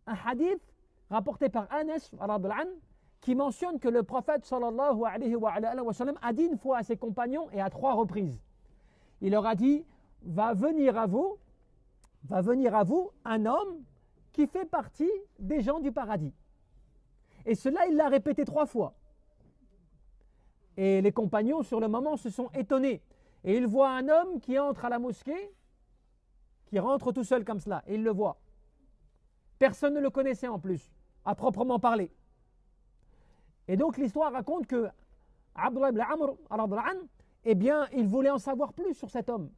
un hadith rapporté par Anas qui mentionne que le prophète sallallahu alayhi wa sallam a dit une fois à ses compagnons et à 3 reprises. Il leur a dit, va venir à vous un homme qui fait partie des gens du paradis. Et cela, il l'a répété 3 fois. Et les compagnons, sur le moment, se sont étonnés. Et ils voient un homme qui entre à la mosquée, qui rentre tout seul comme cela. Et ils le voient. Personne ne le connaissait en plus, à proprement parler. Et donc l'histoire raconte que Abdullah ibn Amr, eh bien, il voulait en savoir plus sur cet homme.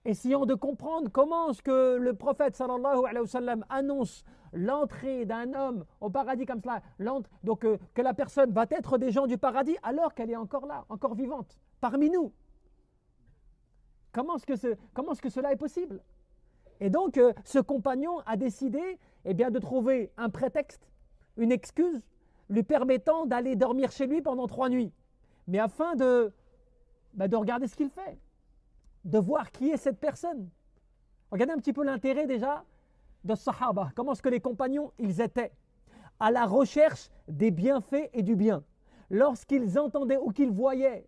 Essayant de comprendre comment est-ce que le prophète sallallahu alayhi wa sallam annonce l'entrée d'un homme au paradis comme cela, donc que la personne va être des gens du paradis alors qu'elle est encore là, encore vivante, parmi nous. Comment est-ce que cela est possible? Et donc ce compagnon a décidé eh bien, de trouver un prétexte, une excuse, lui permettant d'aller dormir chez lui pendant 3 nuits. Mais afin de regarder ce qu'il fait, de voir qui est cette personne. Regardez un petit peu l'intérêt déjà de Sahaba. Comment est-ce que les compagnons, ils étaient à la recherche des bienfaits et du bien. Lorsqu'ils entendaient ou qu'ils voyaient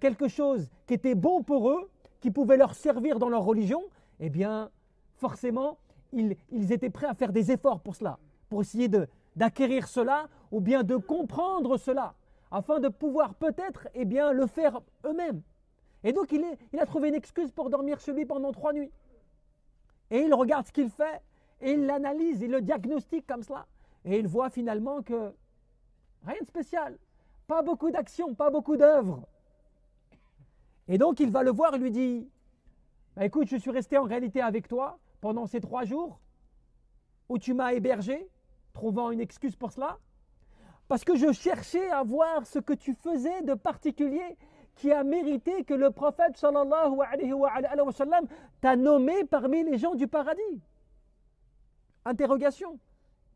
quelque chose qui était bon pour eux, qui pouvait leur servir dans leur religion, eh bien, forcément, ils étaient prêts à faire des efforts pour cela, pour essayer d'acquérir cela ou bien de comprendre cela, afin de pouvoir peut-être eh bien, le faire eux-mêmes. Et donc, il a trouvé une excuse pour dormir chez lui pendant 3 nuits. Et il regarde ce qu'il fait, et il l'analyse, il le diagnostique comme cela. Et il voit finalement que rien de spécial, pas beaucoup d'action, pas beaucoup d'œuvres. Et donc, il va le voir et lui dit, écoute, je suis resté en réalité avec toi pendant ces 3 jours où tu m'as hébergé, trouvant une excuse pour cela, parce que je cherchais à voir ce que tu faisais de particulier qui a mérité que le prophète sallallahu alayhi wa sallam t'a nommé parmi les gens du paradis. Interrogation.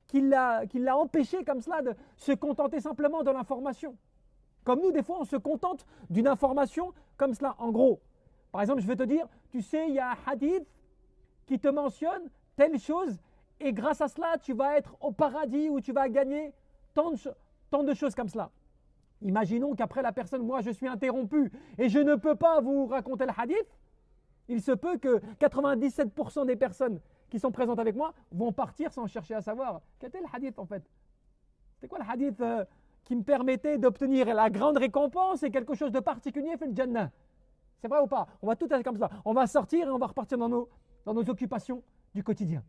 Qui l'a empêché comme cela de se contenter simplement de l'information. Comme nous, des fois, on se contente d'une information comme cela. En gros, par exemple, je vais te dire, tu sais, il y a un hadith qui te mentionne telle chose et grâce à cela, tu vas être au paradis où tu vas gagner tant de choses comme cela. Imaginons qu'après la personne, moi je suis interrompu et je ne peux pas vous raconter le hadith. Il se peut que 97% des personnes qui sont présentes avec moi vont partir sans chercher à savoir quel était le hadith en fait. C'est quoi le hadith qui me permettait d'obtenir la grande récompense et quelque chose de particulier fait le Jannah. C'est vrai ou pas? On va tout être comme ça. On va sortir et on va repartir dans nos occupations du quotidien.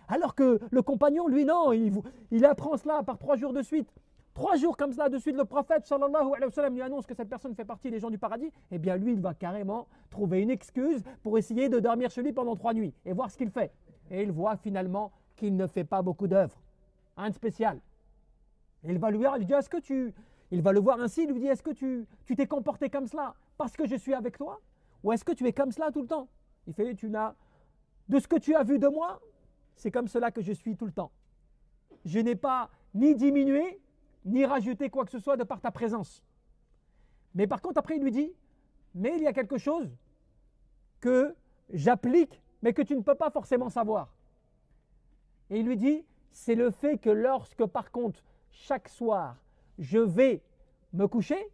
Alors que le compagnon, lui, non, il apprend cela par 3 jours de suite. 3 jours comme cela de suite, le prophète sallallahu alayhi wa sallam lui annonce que cette personne fait partie des gens du paradis. Eh bien, lui, il va carrément trouver une excuse pour essayer de dormir chez lui pendant 3 nuits et voir ce qu'il fait. Et il voit finalement qu'il ne fait pas beaucoup d'œuvres. Un spécial. Et il va lui dire, il va le voir ainsi, il lui dit, est-ce que tu t'es comporté comme cela parce que je suis avec toi? Ou est-ce que tu es comme cela tout le temps? Il fait, de ce que tu as vu de moi, c'est comme cela que je suis tout le temps. Je n'ai pas ni diminué, ni rajouté quoi que ce soit de par ta présence. Mais par contre, après, il lui dit, mais il y a quelque chose que j'applique, mais que tu ne peux pas forcément savoir. Et il lui dit, c'est le fait que lorsque, par contre, chaque soir, je vais me coucher,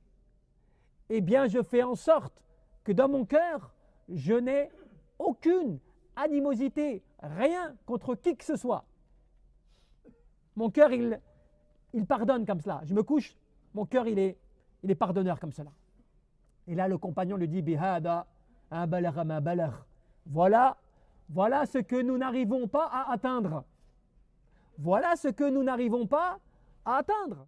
eh bien, je fais en sorte que dans mon cœur, je n'ai aucune animosité, rien contre qui que ce soit. Mon cœur, il pardonne comme cela. Je me couche, mon cœur, il est pardonneur comme cela. Et là, le compagnon lui dit, Bihada, un balagha ma balagh. Voilà ce que nous n'arrivons pas à atteindre. Voilà ce que nous n'arrivons pas à atteindre.